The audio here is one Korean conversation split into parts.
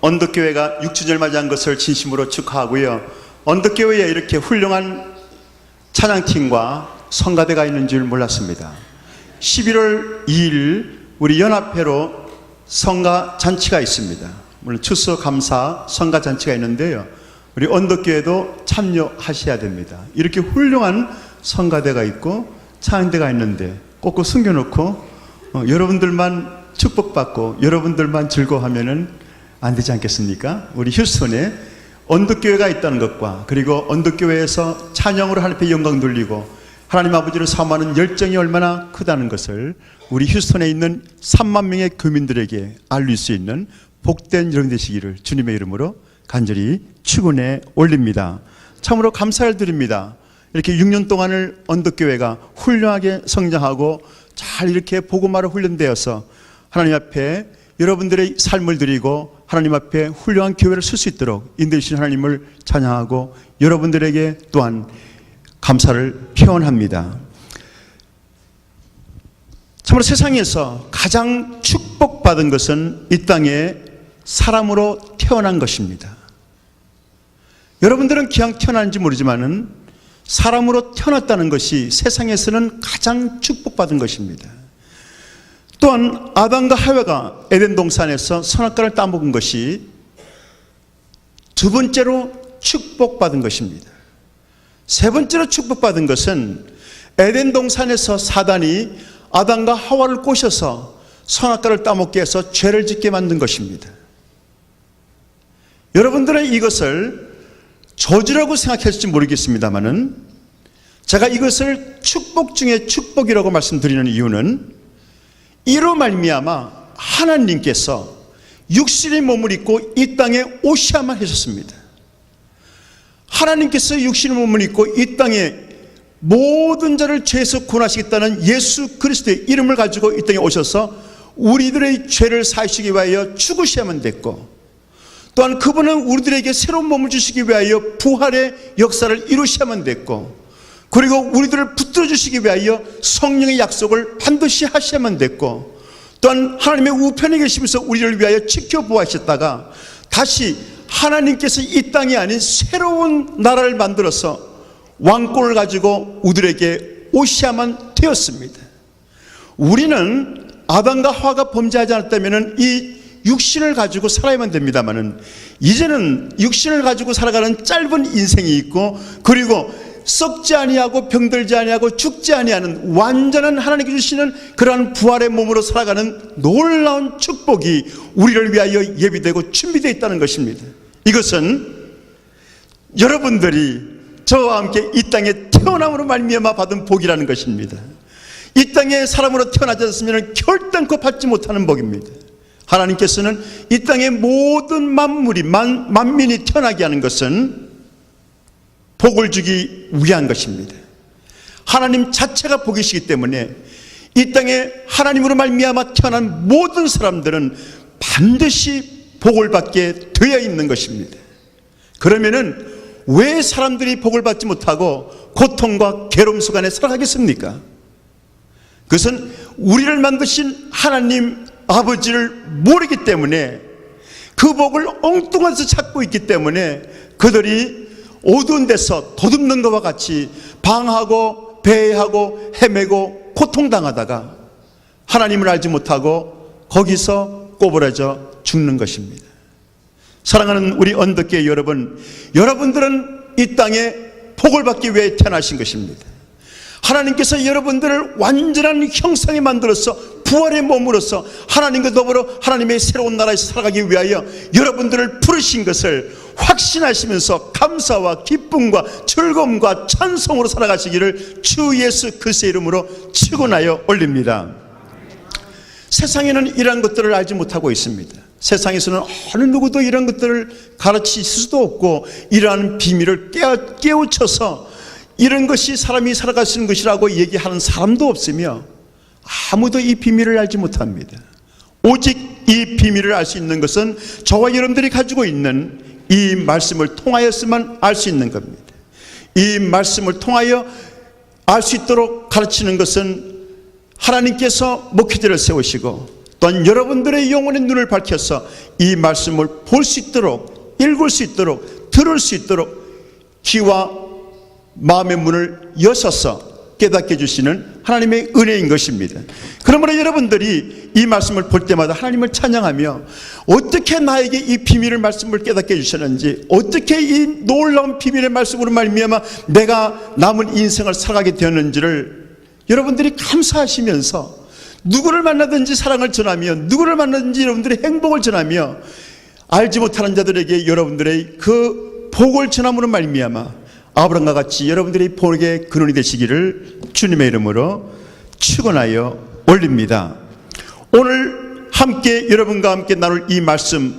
언덕교회가 6주년을 맞이한 것을 진심으로 축하하고요. 언덕교회에 이렇게 훌륭한 찬양팀과 성가대가 있는 줄 몰랐습니다. 11월 2일 우리 연합회로 성가잔치가 있습니다. 물론 추수감사 성가잔치가 있는데요, 우리 언덕교회도 참여하셔야 됩니다. 이렇게 훌륭한 성가대가 있고 찬양대가 있는데 꼭꼭 숨겨놓고 여러분들만 축복받고 여러분들만 즐거워하면은 안 되지 않겠습니까? 우리 휴스턴에 언덕교회가 있다는 것과, 그리고 언덕교회에서 찬양으로 하나님 앞에 영광 돌리고 하나님 아버지를 사모하는 열정이 얼마나 크다는 것을 우리 휴스턴에 있는 3만 명의 교민들에게 알릴 수 있는 복된 여러분 되시기를 주님의 이름으로 간절히 축원해 올립니다. 참으로 감사를 드립니다. 이렇게 6년 동안을 언덕교회가 훌륭하게 성장하고 잘 이렇게 복음화로 훈련되어서 하나님 앞에 여러분들의 삶을 드리고 하나님 앞에 훌륭한 교회를 쓸 수 있도록 인도해주신 하나님을 찬양하고 여러분들에게 또한 감사를 표현합니다. 참으로 세상에서 가장 축복받은 것은 이 땅에 사람으로 태어난 것입니다. 여러분들은 기왕 태어난지 모르지만은 사람으로 태어났다는 것이 세상에서는 가장 축복받은 것입니다. 또한 아담과 하와가 에덴 동산에서 선악과를 따먹은 것이 두 번째로 축복받은 것입니다. 세 번째로 축복받은 것은 에덴 동산에서 사단이 아담과 하와를 꼬셔서 선악과를 따먹게 해서 죄를 짓게 만든 것입니다. 여러분들은 이것을 저주라고 생각할지 모르겠습니다만은, 제가 이것을 축복 중에 축복이라고 말씀드리는 이유는 이로 말미암아 하나님께서 육신의 몸을 입고 이 땅에 오셔야만 하셨습니다. 하나님께서 육신의 몸을 입고 이 땅에 모든 자를 죄에서 구원하시겠다는 예수 그리스도의 이름을 가지고 이 땅에 오셔서 우리들의 죄를 사하시기 위하여 죽으셔야만 됐고, 또한 그분은 우리들에게 새로운 몸을 주시기 위하여 부활의 역사를 이루셔야만 됐고, 그리고 우리들을 붙들어 주시기 위하여 성령의 약속을 반드시 하셔야만 됐고, 또한 하나님의 우편에 계시면서 우리를 위하여 지켜보아하셨다가 다시 하나님께서 이 땅이 아닌 새로운 나라를 만들어서 왕권을 가지고 우리들에게 오셔야만 되었습니다. 우리는 아담과 하와가 범죄하지 않았다면 이 육신을 가지고 살아야만 됩니다만은, 이제는 육신을 가지고 살아가는 짧은 인생이 있고, 그리고 썩지 아니하고 병들지 아니하고 죽지 아니하는 완전한 하나님께 주시는 그러한 부활의 몸으로 살아가는 놀라운 축복이 우리를 위하여 예비되고 준비되어 있다는 것입니다. 이것은 여러분들이 저와 함께 이 땅에 태어남으로 말미암아 받은 복이라는 것입니다. 이 땅에 사람으로 태어나지 않았으면 결단코 받지 못하는 복입니다. 하나님께서는 이 땅의 모든 만물이 만민이 태어나게 하는 것은 복을 주기 위한 것입니다. 하나님 자체가 복이시기 때문에 이 땅에 하나님으로 말미암아 태어난 모든 사람들은 반드시 복을 받게 되어 있는 것입니다. 그러면은 왜 사람들이 복을 받지 못하고 고통과 괴로움 속안에 살아가겠습니까? 그것은 우리를 만드신 하나님 아버지를 모르기 때문에, 그 복을 엉뚱한 데서 찾고 있기 때문에 그들이 어두운 데서 도둑는 것과 같이 방하고 배회하고 헤매고 고통당하다가 하나님을 알지 못하고 거기서 꼬부라져 죽는 것입니다. 사랑하는 우리 언덕교회 여러분, 여러분들은 이 땅에 복을 받기 위해 태어나신 것입니다. 하나님께서 여러분들을 완전한 형상에 만들어서 부활의 몸으로서 하나님과 더불어 하나님의 새로운 나라에서 살아가기 위하여 여러분들을 부르신 것을 확신하시면서 감사와 기쁨과 즐거움과 찬송으로 살아가시기를 주 예수 그리스도의 이름으로 축원하여 올립니다. 세상에는 이러한 것들을 알지 못하고 있습니다. 세상에서는 어느 누구도 이런 것들을 가르칠 수도 없고, 이러한 비밀을 깨우쳐서 이런 것이 사람이 살아갈 수 있는 것이라고 얘기하는 사람도 없으며, 아무도 이 비밀을 알지 못합니다. 오직 이 비밀을 알 수 있는 것은 저와 여러분들이 가지고 있는 이 말씀을 통하여서만 알 수 있는 겁니다. 이 말씀을 통하여 알 수 있도록 가르치는 것은 하나님께서 목회자를 세우시고 또한 여러분들의 영혼의 눈을 밝혀서 이 말씀을 볼 수 있도록, 읽을 수 있도록, 들을 수 있도록 귀와 마음의 문을 여셔서 깨닫게 해주시는 하나님의 은혜인 것입니다. 그러므로 여러분들이 이 말씀을 볼 때마다 하나님을 찬양하며 어떻게 나에게 이 비밀의 말씀을 깨닫게 해주셨는지, 어떻게 이 놀라운 비밀의 말씀으로 말미암아 내가 남은 인생을 살아가게 되었는지를 여러분들이 감사하시면서 누구를 만나든지 사랑을 전하며, 누구를 만나든지 여러분들의 행복을 전하며, 알지 못하는 자들에게 여러분들의 그 복을 전함으로 말미암아 아브라함과 같이 여러분들이 복의 근원이 되시기를 주님의 이름으로 축원하여 올립니다. 오늘 함께 여러분과 함께 나눌 이 말씀,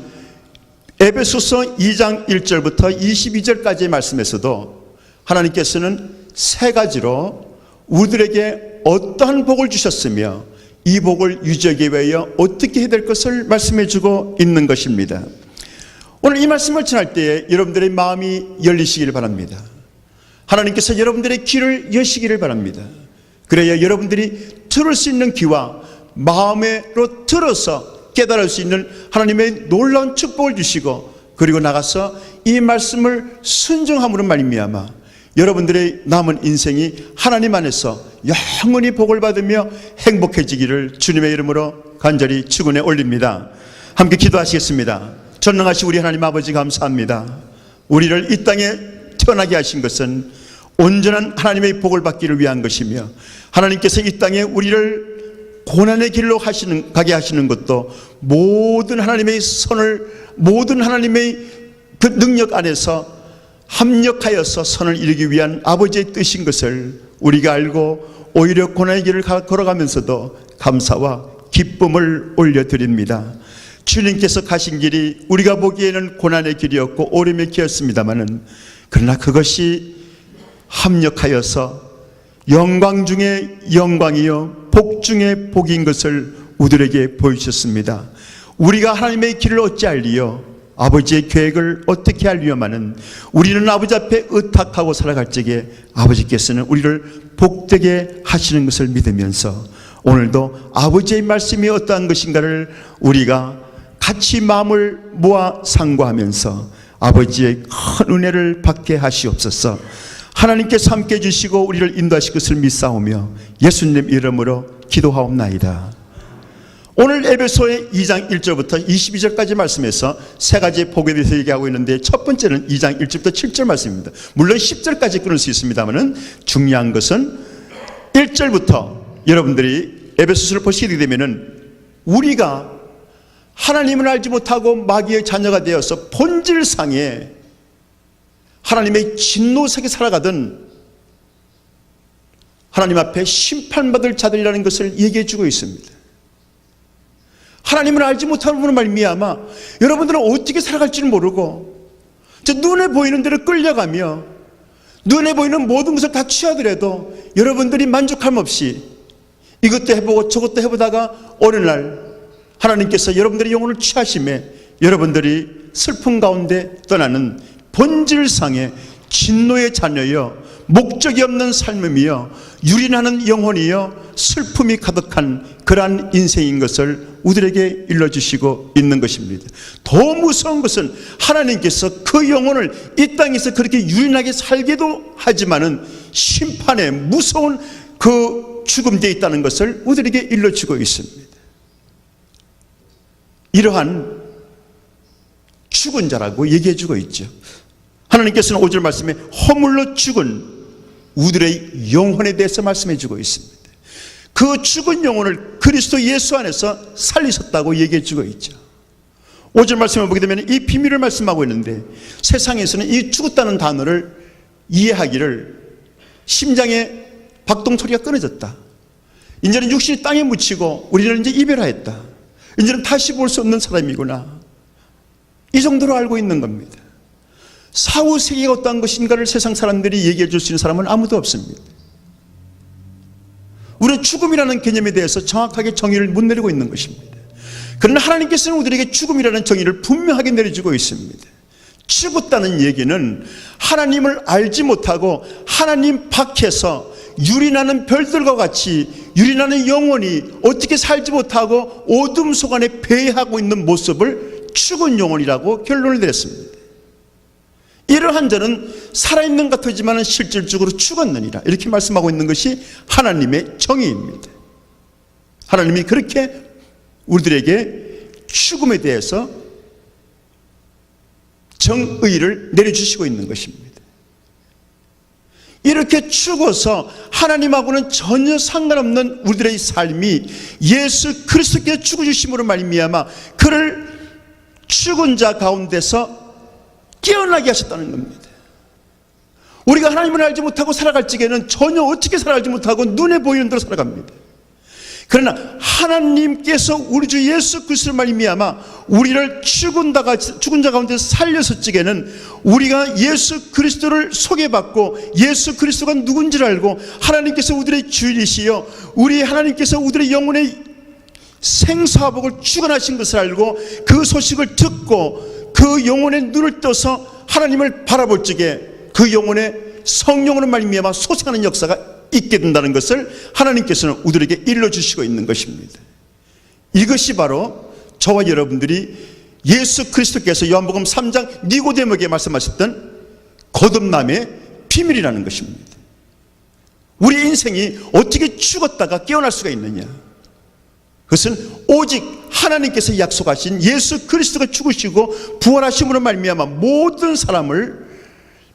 에베소서 2장 1절부터 22절까지의 말씀에서도 하나님께서는 세 가지로 우리들에게 어떠한 복을 주셨으며 이 복을 유지하기 위하여 어떻게 해야 될 것을 말씀해 주고 있는 것입니다. 오늘 이 말씀을 전할 때에 여러분들의 마음이 열리시기를 바랍니다. 하나님께서 여러분들의 귀를 여시기를 바랍니다. 그래야 여러분들이 들을 수 있는 귀와 마음으로 들어서 깨달을 수 있는 하나님의 놀라운 축복을 주시고, 그리고 나가서 이 말씀을 순종함으로 말미암아 여러분들의 남은 인생이 하나님 안에서 영원히 복을 받으며 행복해지기를 주님의 이름으로 간절히 축원해 올립니다. 함께 기도하시겠습니다. 전능하신 우리 하나님 아버지 감사합니다. 우리를 이 땅에 태어나게 하신 것은 온전한 하나님의 복을 받기를 위한 것이며, 하나님께서 이 땅에 우리를 고난의 길로 가게 하시는 것도 모든 하나님의 선을, 모든 하나님의 그 능력 안에서 합력하여서 선을 이루기 위한 아버지의 뜻인 것을 우리가 알고 오히려 고난의 길을 걸어가면서도 감사와 기쁨을 올려드립니다. 주님께서 가신 길이 우리가 보기에는 고난의 길이었고 오름의 길이었습니다마는, 그러나 그것이 합력하여서 영광 중에 영광이요 복 중에 복인 것을 우리에게 보여주셨습니다. 우리가 하나님의 길을 어찌할리요, 아버지의 계획을 어떻게 할리요마는 우리는 아버지 앞에 의탁하고 살아갈 적에 아버지께서는 우리를 복되게 하시는 것을 믿으면서 오늘도 아버지의 말씀이 어떠한 것인가를 우리가 같이 마음을 모아 상고하면서 아버지의 큰 은혜를 받게 하시옵소서. 하나님께서 함께 해주시고 우리를 인도하실 것을 믿사오며 예수님 이름으로 기도하옵나이다. 오늘 에베소의 2장 1절부터 22절까지 말씀에서 세 가지의 복에 대해서 얘기하고 있는데, 첫 번째는 2장 1절부터 7절 말씀입니다. 물론 10절까지 끊을 수 있습니다만 중요한 것은 1절부터 여러분들이 에베소서를 보시게 되면 우리가 하나님을 알지 못하고 마귀의 자녀가 되어서 본질상에 하나님의 진노 속에 살아가던 하나님 앞에 심판받을 자들이라는 것을 얘기해 주고 있습니다. 하나님을 알지 못하는 말미암아 여러분들은 어떻게 살아갈지를 모르고 눈에 보이는 대로 끌려가며 눈에 보이는 모든 것을 다 취하더라도 여러분들이 만족함 없이 이것도 해보고 저것도 해보다가 어느 날 하나님께서 여러분들의 영혼을 취하심에 여러분들이 슬픔 가운데 떠나는 본질상의 진노의 자녀여 목적이 없는 삶이며 유린하는 영혼이여 슬픔이 가득한 그러한 인생인 것을 우리에게 일러주시고 있는 것입니다. 더 무서운 것은 하나님께서 그 영혼을 이 땅에서 그렇게 유린하게 살게도 하지만은 심판에 무서운 그 죽음되어 있다는 것을 우리에게 일러주고 있습니다. 이러한 죽은 자라고 얘기해주고 있죠. 하나님께서는 5절 말씀에 허물로 죽은 우리의 영혼에 대해서 말씀해주고 있습니다. 그 죽은 영혼을 그리스도 예수 안에서 살리셨다고 얘기해주고 있죠. 5절 말씀을 보게 되면 이 비밀을 말씀하고 있는데, 세상에서는 이 죽었다는 단어를 이해하기를 심장에 박동 소리가 끊어졌다, 이제는 육신이 땅에 묻히고 우리는 이제 이별하였다, 이제는 다시 볼 수 없는 사람이구나, 이 정도로 알고 있는 겁니다. 사후 세계가 어떠한 것인가를 세상 사람들이 얘기해 줄 수 있는 사람은 아무도 없습니다. 우리는 죽음이라는 개념에 대해서 정확하게 정의를 못 내리고 있는 것입니다. 그러나 하나님께서는 우리에게 죽음이라는 정의를 분명하게 내려주고 있습니다. 죽었다는 얘기는 하나님을 알지 못하고 하나님 밖에서 유린하는 별들과 같이 유린하는 영혼이 어떻게 살지 못하고 어둠 속 안에 배회하고 있는 모습을 죽은 영혼이라고 결론을 내렸습니다. 이러한 자는 살아있는 것 같지만 실질적으로 죽었느니라, 이렇게 말씀하고 있는 것이 하나님의 정의입니다. 하나님이 그렇게 우리들에게 죽음에 대해서 정의를 내려주시고 있는 것입니다. 이렇게 죽어서 하나님하고는 전혀 상관없는 우리들의 삶이 예수 그리스도께 죽어주심으로 말미암아 그를 죽은 자 가운데서 깨어나게 하셨다는 겁니다. 우리가 하나님을 알지 못하고 살아갈 적에는 전혀 어떻게 살아가지 못하고 눈에 보이는 대로 살아갑니다. 그러나 하나님께서 우리 주 예수 그리스도를 말미암아 우리를 죽은 자 가운데 살려서 적에는 우리가 예수 그리스도를 소개받고 예수 그리스도가 누군지를 알고 하나님께서 우리의 주이시여 우리 하나님께서 우리의 영혼의 생사복을 주관하신 것을 알고 그 소식을 듣고 그 영혼의 눈을 떠서 하나님을 바라볼 적에 그 영혼의 성령으로 말미암아 솟아나는 역사가 있게 된다는 것을 하나님께서는 우리에게 일러주시고 있는 것입니다. 이것이 바로 저와 여러분들이 예수 그리스도께서 요한복음 3장 니고데모에게 말씀하셨던 거듭남의 비밀이라는 것입니다. 우리 인생이 어떻게 죽었다가 깨어날 수가 있느냐, 그것은 오직 하나님께서 약속하신 예수 그리스도가 죽으시고 부활하심으로 말미암아 모든 사람을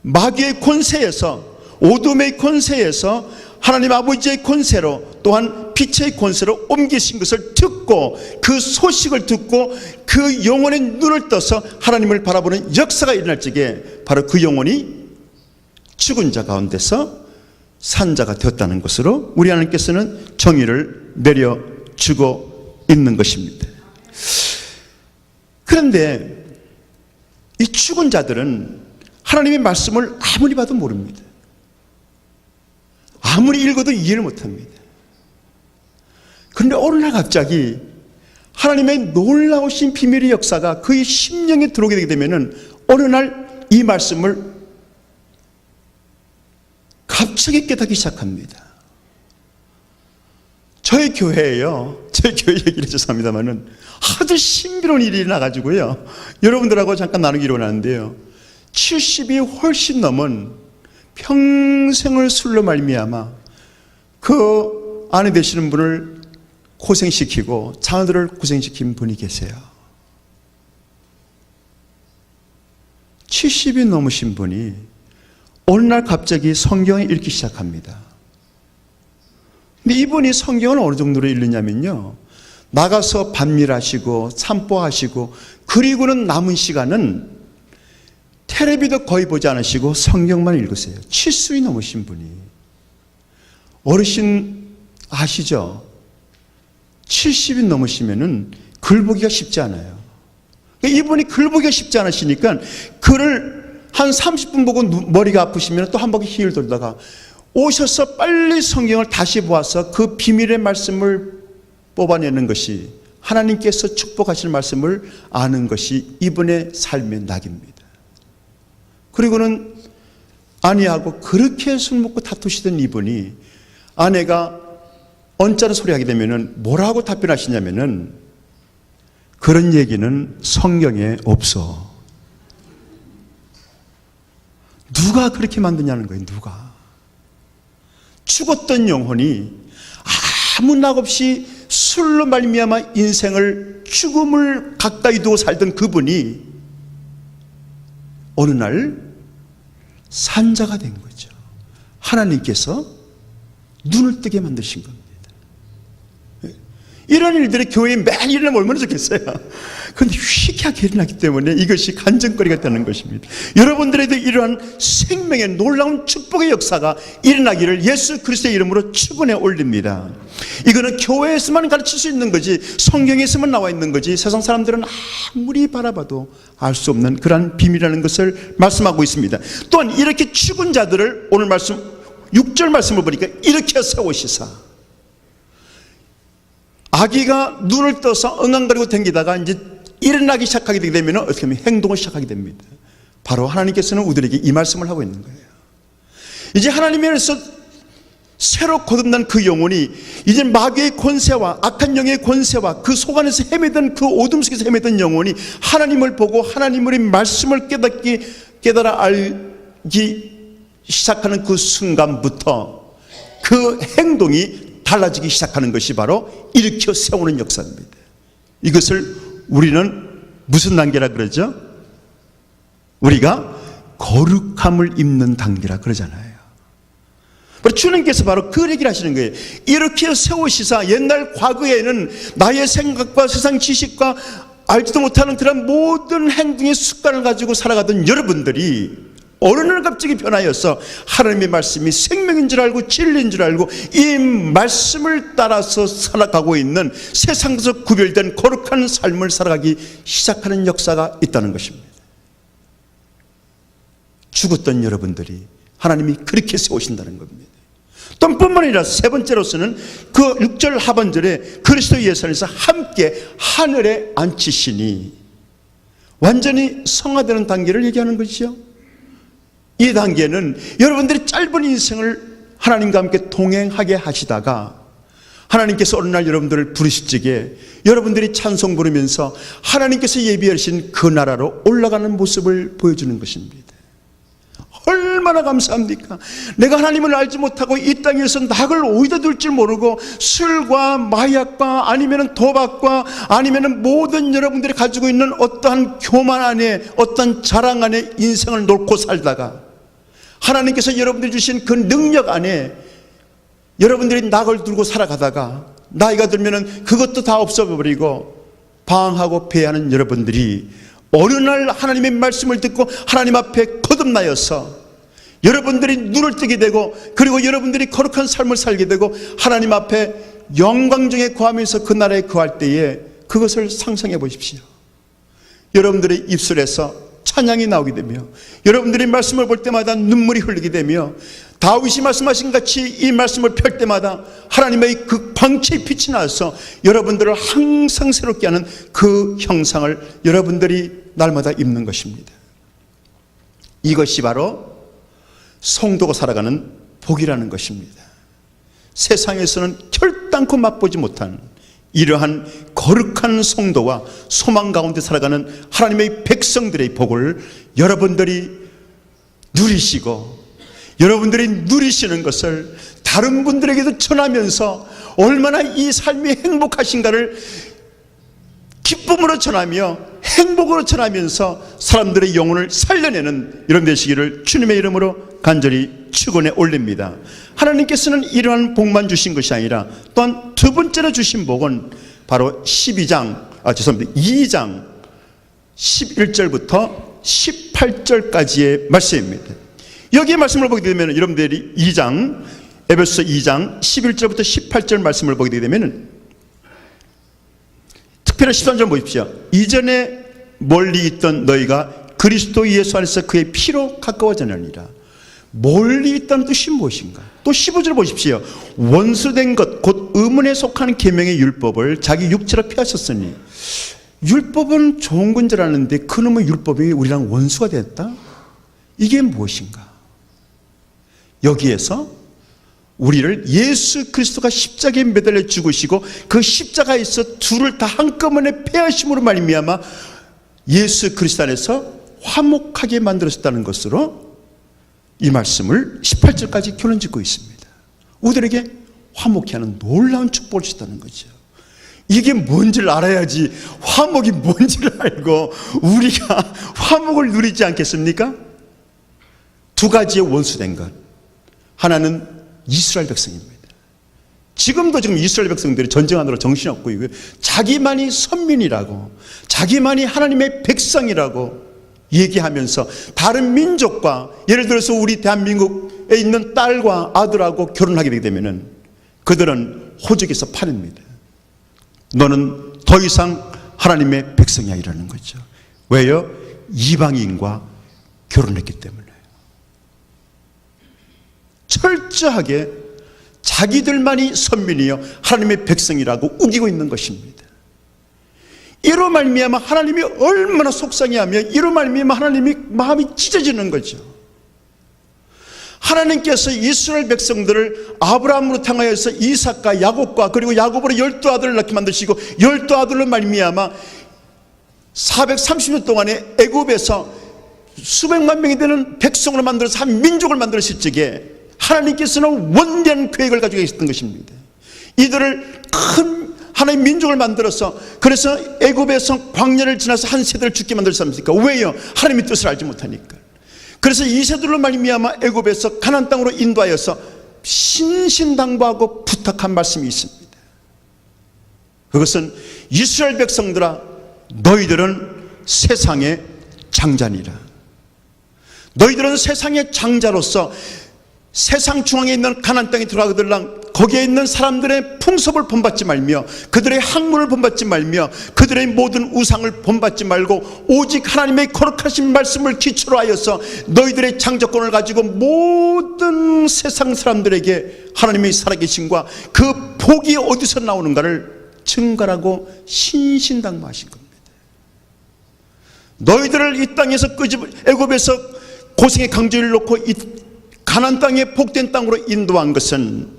마귀의 권세에서, 어둠의 권세에서 하나님 아버지의 권세로, 또한 빛의 권세로 옮기신 것을 듣고 그 소식을 듣고 그 영혼의 눈을 떠서 하나님을 바라보는 역사가 일어날 적에 바로 그 영혼이 죽은 자 가운데서 산 자가 되었다는 것으로 우리 하나님께서는 정의를 내려주고 있는 것입니다. 그런데 이 죽은 자들은 하나님의 말씀을 아무리 봐도 모릅니다. 아무리 읽어도 이해를 못합니다. 그런데 어느 날 갑자기 하나님의 놀라우신 비밀의 역사가 그의 심령에 들어오게 되게 되면 어느 날 이 말씀을 갑자기 깨닫기 시작합니다. 저희 교회에요, 저희 교회 얘기를 죄송합니다만은 아주 신비로운 일이 일어나가지고요, 여러분들하고 잠깐 나누기로 하는데요, 70이 훨씬 넘은 평생을 술로 말미암아 그 아내 되시는 분을 고생시키고 자녀들을 고생시킨 분이 계세요. 70이 넘으신 분이 어느 날 갑자기 성경을 읽기 시작합니다. 근데 이분이 성경을 어느 정도로 읽느냐면요, 나가서 반밀하시고 산보하시고 그리고는 남은 시간은 텔레비도 거의 보지 않으시고 성경만 읽으세요. 70이 넘으신 분이. 어르신 아시죠? 70이 넘으시면은 글 보기가 쉽지 않아요. 이분이 글 보기가 쉽지 않으시니까 글을 한 30분 보고 머리가 아프시면 또 한 바퀴 힐 돌다가 오셔서 빨리 성경을 다시 보아서 그 비밀의 말씀을 뽑아내는 것이, 하나님께서 축복하실 말씀을 아는 것이 이분의 삶의 낙입니다. 그리고는 아내하고 그렇게 술 먹고 다투시던 이분이 아내가 언짢은 소리 하게 되면은 뭐라고 답변하시냐면은, 그런 얘기는 성경에 없어. 누가 그렇게 만드냐는 거예요. 누가. 죽었던 영혼이 아무 낙 없이 술로 말미암아 인생을, 죽음을 가까이 두고 살던 그분이 어느 날 산자가 된 거죠. 하나님께서 눈을 뜨게 만드신 겁니다. 이런 일들이 교회에 매일 일어나면 얼마나 좋겠어요. 그런데 희귀하게 일어나기 때문에 이것이 간증거리가 되는 것입니다. 여러분들에도 이러한 생명의 놀라운 축복의 역사가 일어나기를 예수 그리스도의 이름으로 축원해 올립니다. 이거는 교회에서만 가르칠 수 있는 거지, 성경에서만 나와 있는 거지, 세상 사람들은 아무리 바라봐도 알 수 없는 그러한 비밀이라는 것을 말씀하고 있습니다. 또한 이렇게 죽은 자들을 오늘 말씀 6절 말씀을 보니까 이렇게 세우시사, 아기가 눈을 떠서 엉엉거리고 댕기다가 이제 일어나기 시작하게 되게 되면 어떻게 하면 행동을 시작하게 됩니다. 바로 하나님께서는 우리에게 이 말씀을 하고 있는 거예요. 이제 하나님께서 새로 거듭난 그 영혼이 이제 마귀의 권세와 악한 영의 권세와 그 속 안에서 헤매던 그 어둠 속에서 헤매던 영혼이 하나님을 보고 하나님의 말씀을 깨달아 알기 시작하는 그 순간부터 그 행동이 달라지기 시작하는 것이 바로 일으켜 세우는 역사입니다. 이것을 우리는 무슨 단계라 그러죠? 우리가 거룩함을 입는 단계라 그러잖아요. 주님께서 바로 그 얘기를 하시는 거예요. 이렇게 세우시사 옛날 과거에는 나의 생각과 세상 지식과 알지도 못하는 그런 모든 행동의 습관을 가지고 살아가던 여러분들이 어느 날 갑자기 변하여서 하나님의 말씀이 생명인 줄 알고 진리인 줄 알고 이 말씀을 따라서 살아가고 있는 세상에서 구별된 거룩한 삶을 살아가기 시작하는 역사가 있다는 것입니다. 죽었던 여러분들이 하나님이 그렇게 세우신다는 겁니다. 또 뿐만 아니라 세 번째로서는 그 6절 하반절에 그리스도 예수 안에서 함께 하늘에 앉히시니 완전히 성화되는 단계를 얘기하는 것이죠. 이 단계는 여러분들이 짧은 인생을 하나님과 함께 동행하게 하시다가 하나님께서 어느 날 여러분들을 부르실 적에 여러분들이 찬송 부르면서 하나님께서 예비하신 그 나라로 올라가는 모습을 보여주는 것입니다. 얼마나 감사합니까? 내가 하나님을 알지 못하고 이 땅에서 낙을 어디다 둘 줄 모르고 술과 마약과 아니면 도박과 아니면 모든 여러분들이 가지고 있는 어떠한 교만 안에 어떠한 자랑 안에 인생을 놓고 살다가 하나님께서 여러분들이 주신 그 능력 안에 여러분들이 낙을 들고 살아가다가 나이가 들면은 그것도 다 없어버리고 방황하고 패하는 여러분들이 어느 날 하나님의 말씀을 듣고 하나님 앞에 거듭나여서 여러분들이 눈을 뜨게 되고 그리고 여러분들이 거룩한 삶을 살게 되고 하나님 앞에 영광 중에 거하면서 그 나라에 거할 때에 그것을 상상해 보십시오. 여러분들의 입술에서 찬양이 나오게 되며 여러분들이 말씀을 볼 때마다 눈물이 흘리게 되며 다윗이 말씀하신 같이 이 말씀을 펼 때마다 하나님의 그 광채의 빛이 나서 여러분들을 항상 새롭게 하는 그 형상을 여러분들이 날마다 입는 것입니다. 이것이 바로 성도가 살아가는 복이라는 것입니다. 세상에서는 결단코 맛보지 못한 이러한 거룩한 성도와 소망 가운데 살아가는 하나님의 백성들의 복을 여러분들이 누리시고 여러분들이 누리시는 것을 다른 분들에게도 전하면서 얼마나 이 삶이 행복하신가를 기쁨으로 전하며 행복으로 전하면서 사람들의 영혼을 살려내는 이런 되시기를 주님의 이름으로 간절히 축원해 올립니다. 하나님께서는 이러한 복만 주신 것이 아니라 또한 두 번째로 주신 복은 바로 2장 11절부터 18절까지의 말씀입니다. 여기에 말씀을 보게 되면 여러분들이 에베소서 2장 11절부터 18절 말씀을 보게 되면 특별히 13절 보십시오. 이전에 멀리 있던 너희가 그리스도 예수 안에서 그의 피로 가까워졌느니라. 멀리 있다는 뜻이 무엇인가? 또 15절 보십시오. 원수된 것 곧 의문에 속한 계명의 율법을 자기 육체로 폐하셨으니. 율법은 좋은 건 줄 아는데 그놈의 율법이 우리랑 원수가 됐다? 이게 무엇인가? 여기에서 우리를 예수 그리스도가 십자가에 매달려 죽으시고 그 십자가에서 둘을 다 한꺼번에 폐하심으로 말미암아 예수 그리스도 안에서 화목하게 만들어졌다는 것으로 이 말씀을 18절까지 결론짓고 있습니다. 우리들에게 화목케 하는 놀라운 축복을 주셨다는 거죠. 이게 뭔지를 알아야지 화목이 뭔지를 알고 우리가 화목을 누리지 않겠습니까? 두 가지의 원수된 것. 하나는 이스라엘 백성입니다. 지금 이스라엘 백성들이 전쟁하느라 정신없고 자기만이 선민이라고 자기만이 하나님의 백성이라고 얘기하면서 다른 민족과 예를 들어서 우리 대한민국에 있는 딸과 아들하고 결혼하게 되게 되면 그들은 호적에서 팔입니다. 너는 더 이상 하나님의 백성이 아니라는 거죠. 왜요? 이방인과 결혼했기 때문에. 철저하게 자기들만이 선민이요 하나님의 백성이라고 우기고 있는 것입니다. 이로 말미암아 하나님이 얼마나 속상해하며 이로 말미암아 하나님이 마음이 찢어지는 거죠. 하나님께서 이스라엘 백성들을 아브라함으로 통하여서 이삭과 야곱과 그리고 야곱으로 12아들을 낳게 만드시고 12아들로 말미암아 430년 동안에 애굽에서 수백만 명이 되는 백성으로 만들어서 한 민족을 만들었을 적에 하나님께서는 원대한 계획을 가지고 계셨던 것입니다. 이들을 큰 하나의 민족을 만들어서 그래서 애굽에서 광야를 지나서 한 세대를 죽게 만들지 않습니까? 왜요? 하나님의 뜻을 알지 못하니까. 그래서 이 세대로 말미암아 애굽에서 가나안 땅으로 인도하여서 신신당부하고 부탁한 말씀이 있습니다. 그것은 이스라엘 백성들아, 너희들은 세상의 장자니라. 너희들은 세상의 장자로서 세상 중앙에 있는 가나안 땅에 들어가거들랑 거기에 있는 사람들의 풍습을 본받지 말며 그들의 학문을 본받지 말며 그들의 모든 우상을 본받지 말고 오직 하나님의 거룩하신 말씀을 기초로 하여서 너희들의 장자권을 가지고 모든 세상 사람들에게 하나님의 살아계심과 그 복이 어디서 나오는가를 증거하고 신신당부하신 겁니다. 너희들을 이 땅에서 애굽에서 고생의 강제를 놓고 이 가나안 땅의 복된 땅으로 인도한 것은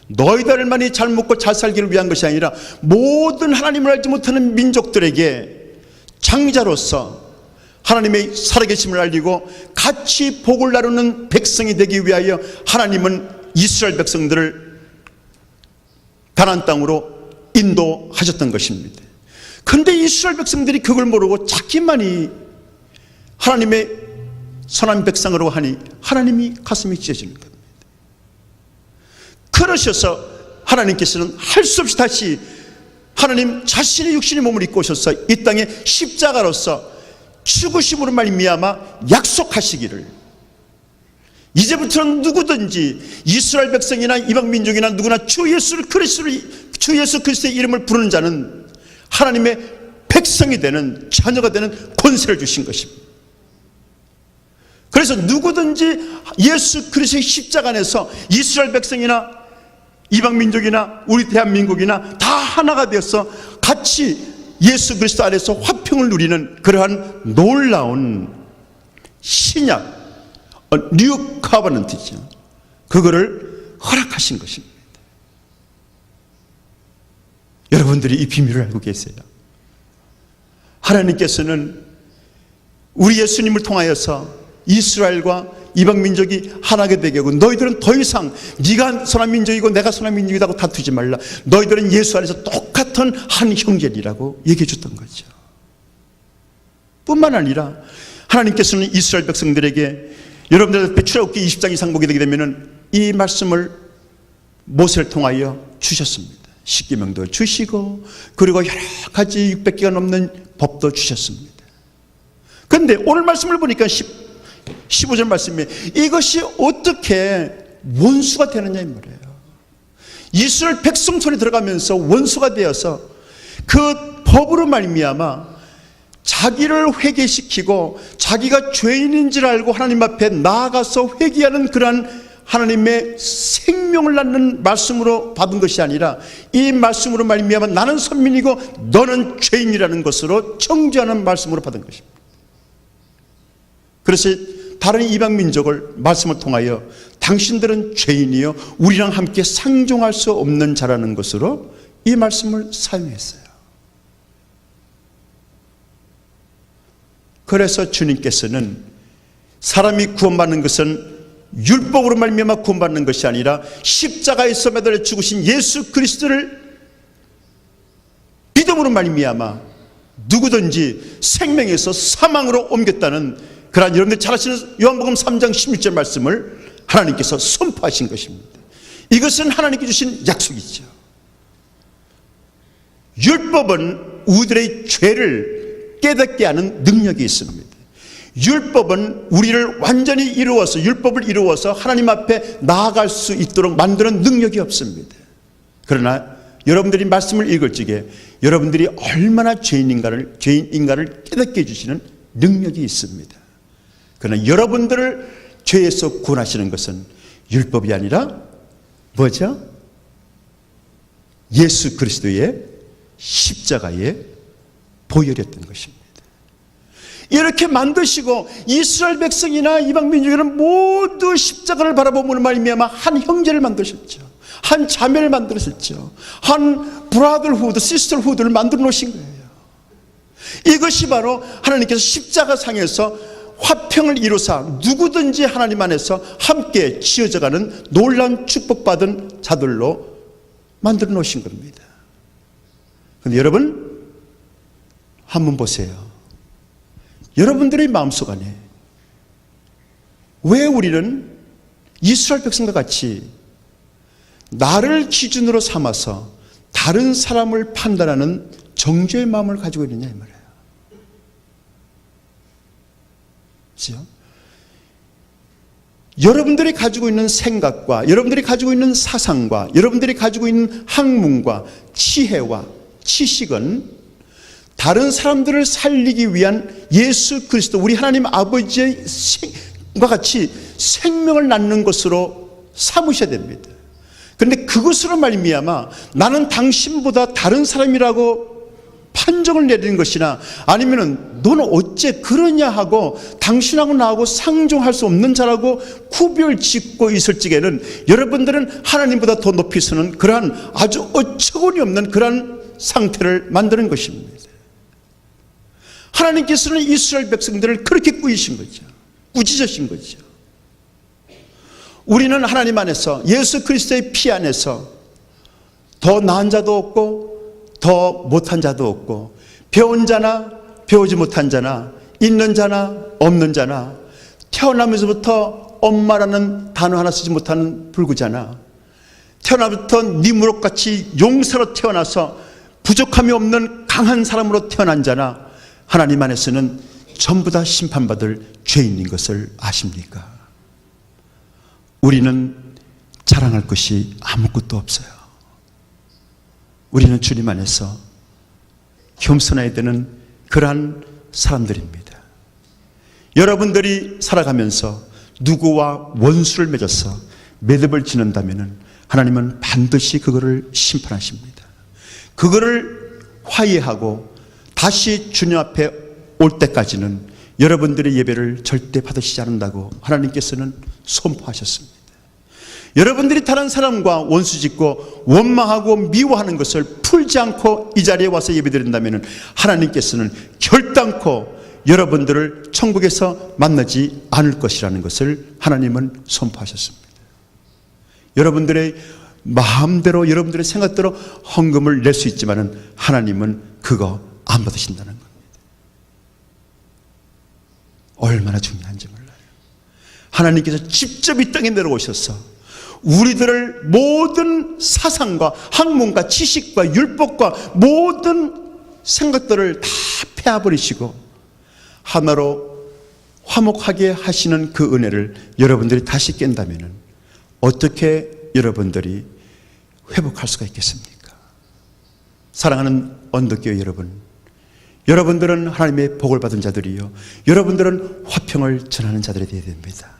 너희들만이 잘 먹고 잘 살기를 위한 것이 아니라 모든 하나님을 알지 못하는 민족들에게 장자로서 하나님의 살아계심을 알리고 같이 복을 나누는 백성이 되기 위하여 하나님은 이스라엘 백성들을 가나안 땅으로 인도하셨던 것입니다. 그런데 이스라엘 백성들이 그걸 모르고 자기만이 하나님의 선한 백성으로 하니 하나님이 가슴이 찢어지는 겁니다. 그러셔서 하나님께서는 할 수 없이 다시 하나님 자신의 육신의 몸을 입고 오셔서 이 땅에 십자가로서 죽으심으로 말미암아 약속하시기를 이제부터는 누구든지 이스라엘 백성이나 이방 민족이나 누구나 주 예수 그리스도의 이름을 부르는 자는 하나님의 백성이 되는 자녀가 되는 권세를 주신 것입니다. 그래서 누구든지 예수 그리스도의 십자가 안에서 이스라엘 백성이나 이방 민족이나 우리 대한민국이나 다 하나가 되어서 같이 예수 그리스도 안에서 화평을 누리는 그러한 놀라운 신약 뉴 커버넌트죠. 그거를 허락하신 것입니다. 여러분들이 이 비밀을 알고 계세요. 하나님께서는 우리 예수님을 통하여서 이스라엘과 이방 민족이 하나가 되게 하고 너희들은 더 이상 네가 선한 민족이고 내가 선한 민족이라고 다투지 말라. 너희들은 예수 안에서 똑같은 한 형제니라고 얘기해 줬던 거죠. 뿐만 아니라 하나님께서는 이스라엘 백성들에게 여러분들 출애굽기 20장 이상 보게 되게 되면 이 말씀을 모세를 통하여 주셨습니다. 십계명도 주시고 그리고 여러 가지 600개가 넘는 법도 주셨습니다. 그런데 오늘 말씀을 보니까 15절 말씀에 이것이 어떻게 원수가 되느냐 이 말이에요. 이스라엘 백성 손에 들어가면서 원수가 되어서 그 법으로 말미암아 자기를 회개시키고 자기가 죄인인 줄 알고 하나님 앞에 나아가서 회개하는 그러한 하나님의 생명을 낳는 말씀으로 받은 것이 아니라 이 말씀으로 말미암아 나는 선민이고 너는 죄인이라는 것으로 정죄하는 말씀으로 받은 것입니다. 그래서 다른 이방 민족을 말씀을 통하여 당신들은 죄인이요 우리랑 함께 상종할 수 없는 자라는 것으로 이 말씀을 사용했어요. 그래서 주님께서는 사람이 구원받는 것은 율법으로 말미암아 구원받는 것이 아니라 십자가에서 매달려 죽으신 예수 그리스도를 믿음으로 말미암아 누구든지 생명에서 사망으로 옮겼다는 그러한 여러분들 잘 아시는 요한복음 3장 16절 말씀을 하나님께서 선포하신 것입니다. 이것은 하나님께 주신 약속이죠. 율법은 우리들의 죄를 깨닫게 하는 능력이 있습니다. 율법은 우리를 완전히 이루어서 율법을 이루어서 하나님 앞에 나아갈 수 있도록 만드는 능력이 없습니다. 그러나 여러분들이 말씀을 읽을 적에 여러분들이 얼마나 죄인인가를 깨닫게 해주시는 능력이 있습니다. 그러나 여러분들을 죄에서 구원하시는 것은 율법이 아니라 뭐죠? 예수 그리스도의 십자가의 보혈이었던 것입니다. 이렇게 만드시고 이스라엘 백성이나 이방 민족에는 모두 십자가를 바라보므로 말미암아 한 형제를 만드셨죠. 한 자매를 만드셨죠. 한 브라더후드, 시스터후드를 만들어 놓으신 거예요. 이것이 바로 하나님께서 십자가 상에서 화평을 이루사 누구든지 하나님 안에서 함께 지어져가는 놀라운 축복받은 자들로 만들어 놓으신 겁니다. 그런데 여러분 한번 보세요. 여러분들의 마음속 안에 왜 우리는 이스라엘 백성과 같이 나를 기준으로 삼아서 다른 사람을 판단하는 정죄의 마음을 가지고 있느냐 이 말이에요. 그렇죠? 여러분들이 가지고 있는 생각과 여러분들이 가지고 있는 사상과 여러분들이 가지고 있는 학문과 지혜와 지식은 다른 사람들을 살리기 위한 예수 그리스도 우리 하나님 아버지의 생과 같이 생명을 낳는 것으로 삼으셔야 됩니다. 그런데 그것으로 말미암아 나는 당신보다 다른 사람이라고 판정을 내리는 것이나 아니면은 너는 어째 그러냐 하고 당신하고 나하고 상종할 수 없는 자라고 구별 짓고 있을 적에는 여러분들은 하나님보다 더 높이 서는 그러한 아주 어처구니 없는 그러한 상태를 만드는 것입니다. 하나님께서는 이스라엘 백성들을 그렇게 꾸이신 거죠. 꾸짖으신 거죠. 우리는 하나님 안에서 예수 그리스도의 피 안에서 더 나은 자도 없고 더 못한 자도 없고 배운 자나 배우지 못한 자나 있는 자나 없는 자나 태어나면서부터 엄마라는 단어 하나 쓰지 못하는 불구자나 태어나부터 니무롯같이 용사로 태어나서 부족함이 없는 강한 사람으로 태어난 자나 하나님 안에서는 전부 다 심판받을 죄인인 것을 아십니까? 우리는 자랑할 것이 아무것도 없어요. 우리는 주님 안에서 겸손해야 되는 그러한 사람들입니다. 여러분들이 살아가면서 누구와 원수를 맺어서 매듭을 짓는다면 하나님은 반드시 그거를 심판하십니다. 그거를 화해하고 다시 주님 앞에 올 때까지는 여러분들의 예배를 절대 받으시지 않는다고 하나님께서는 선포하셨습니다. 여러분들이 다른 사람과 원수 짓고 원망하고 미워하는 것을 풀지 않고 이 자리에 와서 예배드린다면 하나님께서는 결단코 여러분들을 천국에서 만나지 않을 것이라는 것을 하나님은 선포하셨습니다. 여러분들의 마음대로 여러분들의 생각대로 헌금을 낼 수 있지만 하나님은 그거 안 받으신다는 겁니다. 얼마나 중요한지 몰라요. 하나님께서 직접 이 땅에 내려오셔서 우리들을 모든 사상과 학문과 지식과 율법과 모든 생각들을 다 패아버리시고 하나로 화목하게 하시는 그 은혜를 여러분들이 다시 깬다면 어떻게 여러분들이 회복할 수가 있겠습니까? 사랑하는 언덕교회 여러분, 여러분들은 하나님의 복을 받은 자들이요 여러분들은 화평을 전하는 자들이 되어야 됩니다.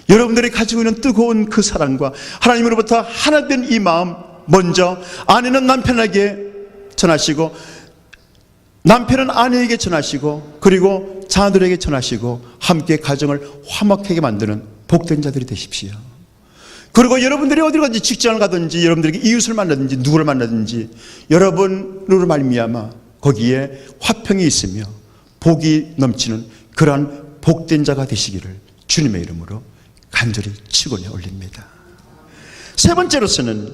여러분들이 가지고 있는 뜨거운 그 사랑과 하나님으로부터 하나 된 이 마음 먼저 아내는 남편에게 전하시고 남편은 아내에게 전하시고 그리고 자녀들에게 전하시고 함께 가정을 화목하게 만드는 복된 자들이 되십시오. 그리고 여러분들이 어디로 가든지 직장을 가든지 여러분들에게 이웃을 만나든지 누구를 만나든지 여러분으로 말미암아 거기에 화평이 있으며 복이 넘치는 그러한 복된 자가 되시기를 주님의 이름으로 간절히 축원해 올립니다. 세 번째로서는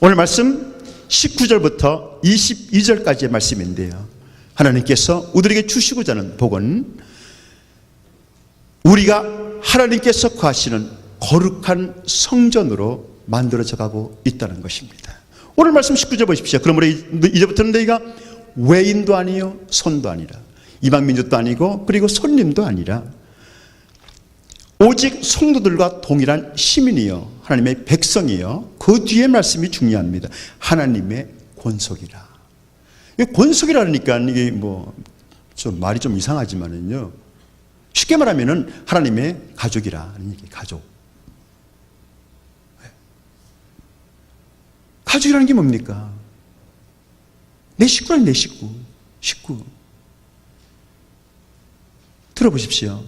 오늘 말씀 19절부터 22절까지의 말씀인데요, 하나님께서 우리에게 주시고자 하는 복은 우리가 하나님께서 거하시는 거룩한 성전으로 만들어져 가고 있다는 것입니다. 오늘 말씀 19절 보십시오. 그러므로 이제부터는 너희가 외인도 아니요 손도 아니라 이방민족도 아니고 그리고 손님도 아니라 오직 성도들과 동일한 시민이요 하나님의 백성이요, 그 뒤에 말씀이 중요합니다. 하나님의 권속이라. 권속이라니까 이게 좀 말이 좀 이상하지만은요, 쉽게 말하면은 하나님의 가족이라는 얘기. 가족. 가족이라는 게 뭡니까? 내 식구라는 내 식구. 들어보십시오.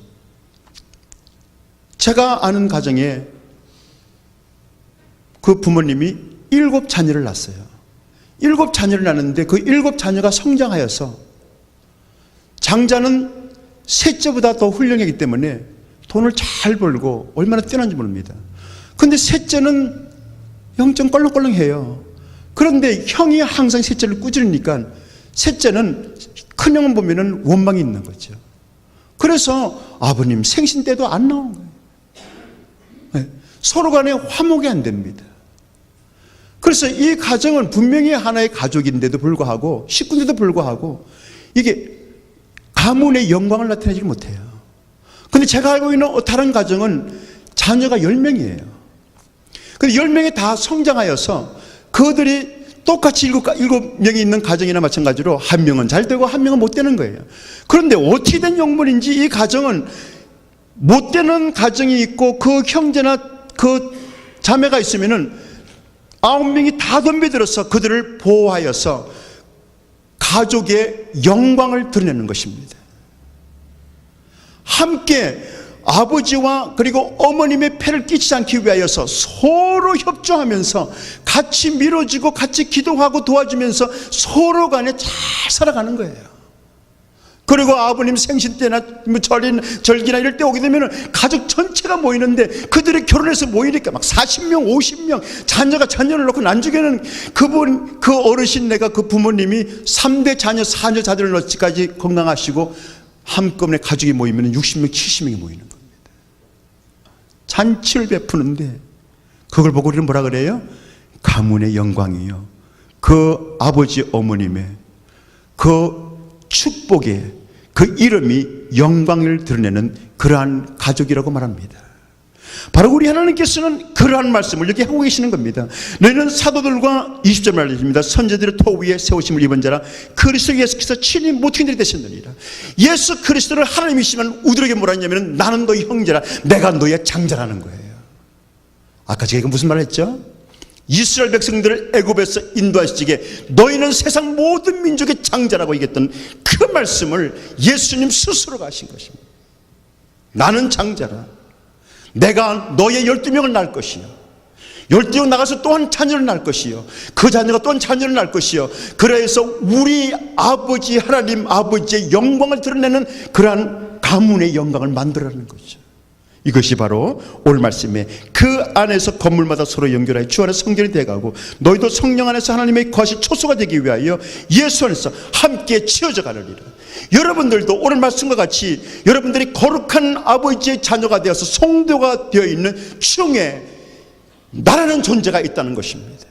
제가 아는 가정에 그 부모님이 7 자녀를 낳았어요. 7 자녀를 낳았는데 그 7 자녀가 성장하여서 장자는 셋째보다 더 훌륭하기 때문에 돈을 잘 벌고 얼마나 뛰어난지 모릅니다. 그런데 셋째는 영적 껄렁껄렁해요. 그런데 형이 항상 셋째를 꾸짖으니까 셋째는 큰형은 보면은 원망이 있는 거죠. 그래서 아버님 생신 때도 안 나온 거예요. 네. 서로 간에 화목이 안 됩니다. 그래서 이 가정은 분명히 하나의 가족인데도 불구하고 식구인데도 불구하고 이게 가문의 영광을 나타내지 못해요. 그런데 제가 알고 있는 다른 가정은 자녀가 10명이에요. 근데 10명이 다 성장하여서 그들이 똑같이 7명이 있는 가정이나 마찬가지로 한 명은 잘 되고 한 명은 못 되는 거예요. 그런데 어떻게 된 영문인지 이 가정은 못 되는 가정이 있고 그 형제나 그 자매가 있으면은 9명이 다 덤벼들어서 그들을 보호하여서 가족의 영광을 드러내는 것입니다. 함께 아버지와 그리고 어머님의 폐를 끼치지 않기 위하여서 서로 협조하면서 같이 밀어주고 같이 기도하고 도와주면서 서로 간에 잘 살아가는 거예요. 그리고 아버님 생신 때나 절기나 이럴 때 오게 되면 가족 전체가 모이는데 그들이 결혼해서 모이니까 막 40명, 50명 자녀가 자녀를 놓고 난중에는 그 어르신네가 그 부모님이 3대 자녀, 4녀 자들을 놓기까지 건강하시고 한꺼번에 가족이 모이면 60명, 70명이 모이는 겁니다. 잔치를 베푸는데 그걸 보고 우리는 뭐라 그래요? 가문의 영광이요. 그 아버지 어머님의 그 축복의 그 이름이 영광을 드러내는 그러한 가족이라고 말합니다. 바로 우리 하나님께서는 그러한 말씀을 이렇게 하고 계시는 겁니다. 너희는 사도들과 20절 말씀입니다. 선지자들의 토 위에 세우심을 입은 자라 그리스도 예수께서 친히 모퉁이들이 되셨느니라. 예수 그리스도를 하나님이시면 우리에게 뭐라 했냐면 나는 너희 형제라 내가 너희의 장자라는 거예요. 아까 제가 무슨 말을 했죠? 이스라엘 백성들을 애굽에서 인도하시기에 너희는 세상 모든 민족의 장자라고 얘기했던 그 말씀을 예수님 스스로가 하신 것입니다. 나는 장자라. 내가 너의 12명을 낳을 것이요 12명 나가서 또한 자녀를 낳을 것이요 그 자녀가 또한 자녀를 낳을 것이요 그래서 우리 아버지 하나님 아버지의 영광을 드러내는 그러한 가문의 영광을 만들어내는 거죠. 이것이 바로 오늘 말씀에 그 안에서 건물마다 서로 연결하여 주 안에서 성전이 되어가고 너희도 성령 안에서 하나님의 거하신 초소가 되기 위하여 예수 안에서 함께 지어져 가느니라. 여러분들도 오늘 말씀과 같이 여러분들이 거룩한 아버지의 자녀가 되어서 성도가 되어 있는 중에 나라는 존재가 있다는 것입니다.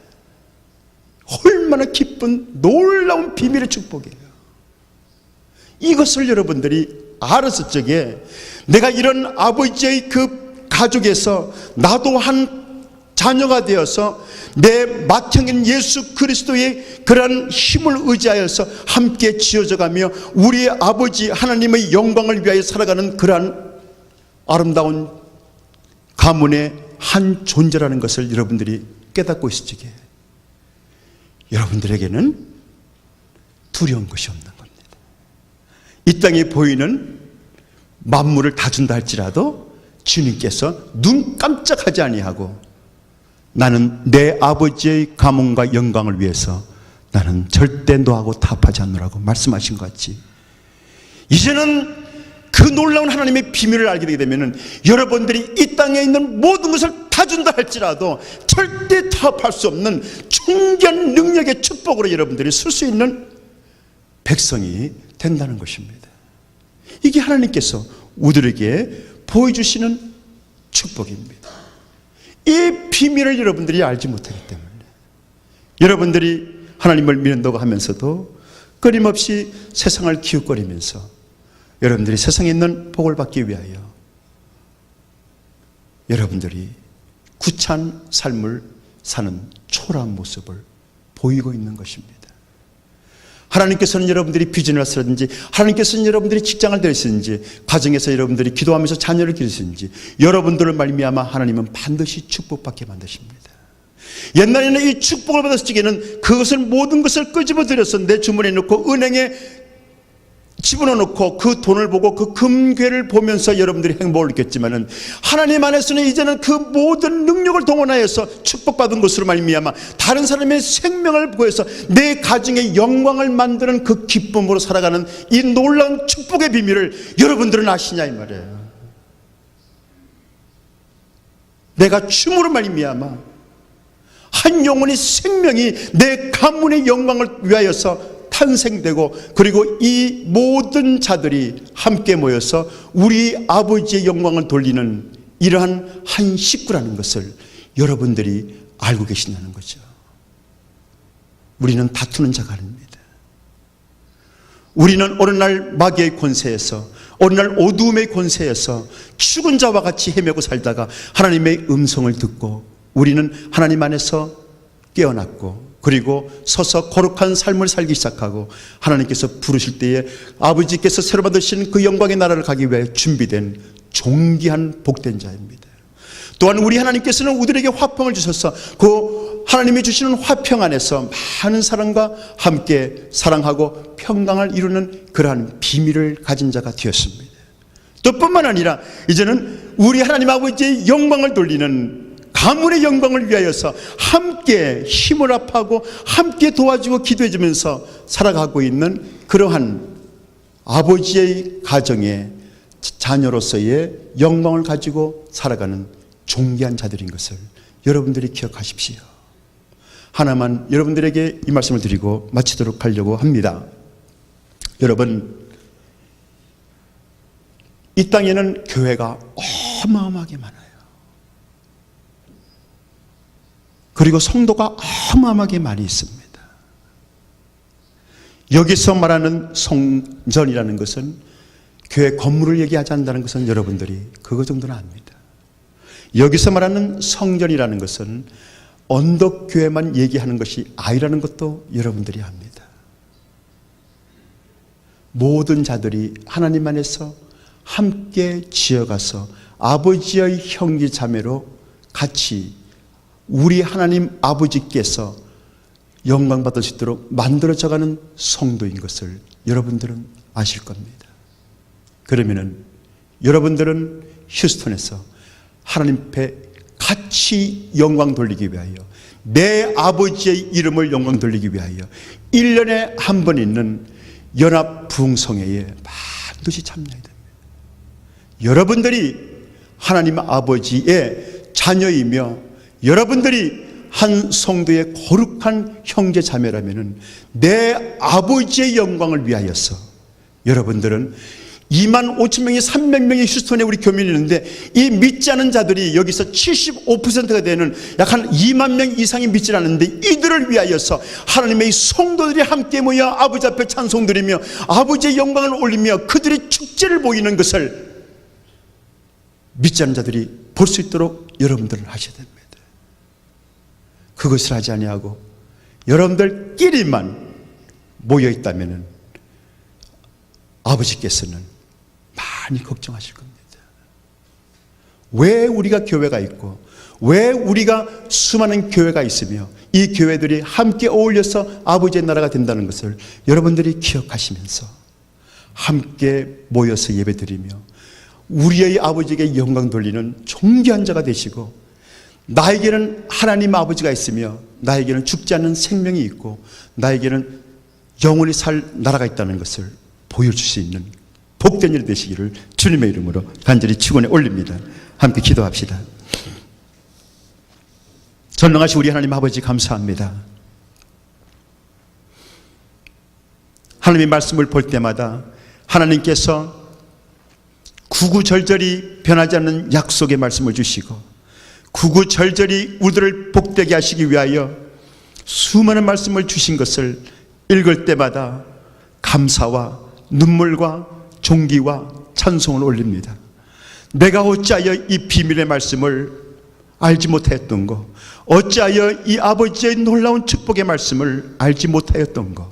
얼마나 기쁜 놀라운 비밀의 축복이에요. 이것을 여러분들이 알았을 적에 내가 이런 아버지의 그 가족에서 나도 한 자녀가 되어서 내 맏형인 예수 그리스도의 그러한 힘을 의지하여서 함께 지어져 가며 우리 아버지 하나님의 영광을 위하여 살아가는 그러한 아름다운 가문의 한 존재라는 것을 여러분들이 깨닫고 있을 적에 여러분들에게는 두려운 것이 없는 겁니다. 이 땅에 보이는 만물을 다 준다 할지라도 주님께서 눈 깜짝하지 아니하고 나는 내 아버지의 가문과 영광을 위해서 나는 절대 노하고 타협하지 않노라고 말씀하신 것 같이 이제는 그 놀라운 하나님의 비밀을 알게 되게 되면 여러분들이 이 땅에 있는 모든 것을 다 준다 할지라도 절대 타협할 수 없는 충전 능력의 축복으로 여러분들이 쓸 수 있는 백성이 된다는 것입니다. 이게 하나님께서 우리에게 보여주시는 축복입니다. 이 비밀을 여러분들이 알지 못하기 때문에 여러분들이 하나님을 믿는다고 하면서도 끊임없이 세상을 기웃거리면서 여러분들이 세상에 있는 복을 받기 위하여 여러분들이 구찬 삶을 사는 초라한 모습을 보이고 있는 것입니다. 하나님께서는 여러분들이 비전을 하시든지 하나님께서는 여러분들이 직장을 들으시든지 가정에서 여러분들이 기도하면서 자녀를 기르시든지 여러분들을 말미암아 하나님은 반드시 축복받게 만드십니다. 옛날에는 이 축복을 받았을 적에는 그것을 모든 것을 끄집어 들여서 내 주머니에 넣고 은행에 집어넣고 그 돈을 보고 그 금괴를 보면서 여러분들이 행복을 느꼈지만은, 하나님 안에서는 이제는 그 모든 능력을 동원하여서 축복받은 것으로 말미암아 다른 사람의 생명을 구해서 내 가정의 영광을 만드는 그 기쁨으로 살아가는 이 놀라운 축복의 비밀을 여러분들은 아시냐 이 말이에요. 내가 춤으로 말미암아 한 영혼의 생명이 내 가문의 영광을 위하여서 탄생되고, 그리고 이 모든 자들이 함께 모여서 우리 아버지의 영광을 돌리는 이러한 한 식구라는 것을 여러분들이 알고 계신다는 거죠. 우리는 다투는 자가 아닙니다. 우리는 어느 날 마귀의 권세에서, 어느 날 어두움의 권세에서 죽은 자와 같이 헤매고 살다가 하나님의 음성을 듣고 우리는 하나님 안에서 깨어났고, 그리고 서서 거룩한 삶을 살기 시작하고 하나님께서 부르실 때에 아버지께서 새로 받으신 그 영광의 나라를 가기 위해 준비된 존귀한 복된 자입니다. 또한 우리 하나님께서는 우리에게 화평을 주셔서 그 하나님이 주시는 화평 안에서 많은 사람과 함께 사랑하고 평강을 이루는 그러한 비밀을 가진 자가 되었습니다. 또 뿐만 아니라 이제는 우리 하나님 아버지의 영광을 돌리는 가문의 영광을 위하여서 함께 힘을 합하고 함께 도와주고 기도해주면서 살아가고 있는 그러한 아버지의 가정의 자녀로서의 영광을 가지고 살아가는 존귀한 자들인 것을 여러분들이 기억하십시오. 하나만 여러분들에게 이 말씀을 드리고 마치도록 하려고 합니다. 여러분, 이 땅에는 교회가 어마어마하게 많아요. 그리고 성도가 어마어마하게 많이 있습니다. 여기서 말하는 성전이라는 것은 교회 건물을 얘기하지 않는다는 것은 여러분들이 그거 정도는 압니다. 여기서 말하는 성전이라는 것은 언덕교회만 얘기하는 것이 아니라는 것도 여러분들이 압니다. 모든 자들이 하나님 안에서 함께 지어가서 아버지의 형제 자매로 같이 우리 하나님 아버지께서 영광 받을 수 있도록 만들어져가는 성도인 것을 여러분들은 아실 겁니다. 그러면은 여러분들은 휴스턴에서 하나님 앞에 같이 영광 돌리기 위하여, 내 아버지의 이름을 영광 돌리기 위하여 1년에 한 번 있는 연합 부흥성회에 반드시 참여해야 됩니다. 여러분들이 하나님 아버지의 자녀이며 여러분들이 한 성도의 거룩한 형제 자매라면 내 아버지의 영광을 위하여서 여러분들은 25,000명이 300명의 휴스턴에 우리 교민이 있는데, 이 믿지 않은 자들이 여기서 75%가 되는 약 한 2만 명 이상이 믿지 않는데, 이들을 위하여서 하나님의 성도들이 함께 모여 아버지 앞에 찬송 드리며 아버지의 영광을 올리며 그들의 축제를 보이는 것을 믿지 않는 자들이 볼 수 있도록 여러분들은 하셔야 됩니다. 그것을 하지 아니하고 여러분들끼리만 모여 있다면 아버지께서는 많이 걱정하실 겁니다. 왜 우리가 교회가 있고, 왜 우리가 수많은 교회가 있으며 이 교회들이 함께 어울려서 아버지의 나라가 된다는 것을 여러분들이 기억하시면서 함께 모여서 예배드리며 우리의 아버지에게 영광 돌리는 존귀한 자가 되시고, 나에게는 하나님 아버지가 있으며 나에게는 죽지 않는 생명이 있고 나에게는 영원히 살 나라가 있다는 것을 보여줄 수 있는 복된 일 되시기를 주님의 이름으로 간절히 축원해 올립니다. 함께 기도합시다. 전능하신 우리 하나님 아버지, 감사합니다. 하나님의 말씀을 볼 때마다 하나님께서 구구절절히 변하지 않는 약속의 말씀을 주시고 구구절절히 우리들을 복되게 하시기 위하여 수많은 말씀을 주신 것을 읽을 때마다 감사와 눈물과 존귀와 찬송을 올립니다. 내가 어찌하여 이 비밀의 말씀을 알지 못하였던 것, 어찌하여 이 아버지의 놀라운 축복의 말씀을 알지 못하였던 것,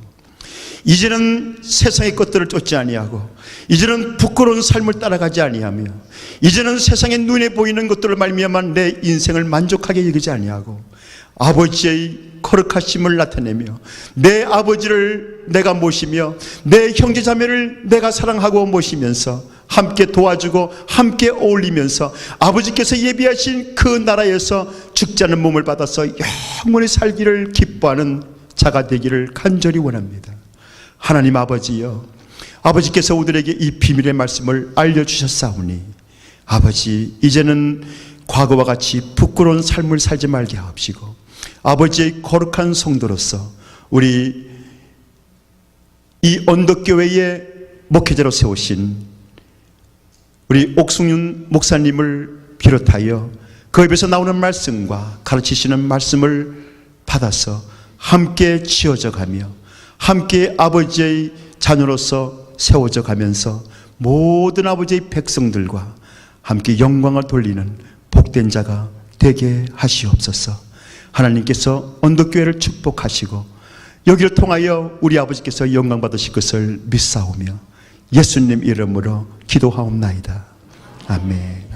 이제는 세상의 것들을 쫓지 아니하고 이제는 부끄러운 삶을 따라가지 아니하며 이제는 세상의 눈에 보이는 것들을 말미암아 내 인생을 만족하게 여기지 아니하고 아버지의 거룩하심을 나타내며 내 아버지를 내가 모시며 내 형제 자매를 내가 사랑하고 모시면서 함께 도와주고 함께 어울리면서 아버지께서 예비하신 그 나라에서 죽지 않은 몸을 받아서 영원히 살기를 기뻐하는 자가 되기를 간절히 원합니다. 하나님 아버지여, 아버지께서 우리에게 이 비밀의 말씀을 알려주셨사오니 아버지, 이제는 과거와 같이 부끄러운 삶을 살지 말게 하옵시고 아버지의 거룩한 성도로서 우리 이 언덕교회의 목회자로 세우신 우리 옥승윤 목사님을 비롯하여 그 입에서 나오는 말씀과 가르치시는 말씀을 받아서 함께 지어져 가며 함께 아버지의 자녀로서 세워져 가면서 모든 아버지의 백성들과 함께 영광을 돌리는 복된 자가 되게 하시옵소서. 하나님께서 언덕교회를 축복하시고 여기를 통하여 우리 아버지께서 영광 받으실 것을 믿사오며 예수님 이름으로 기도하옵나이다. 아멘.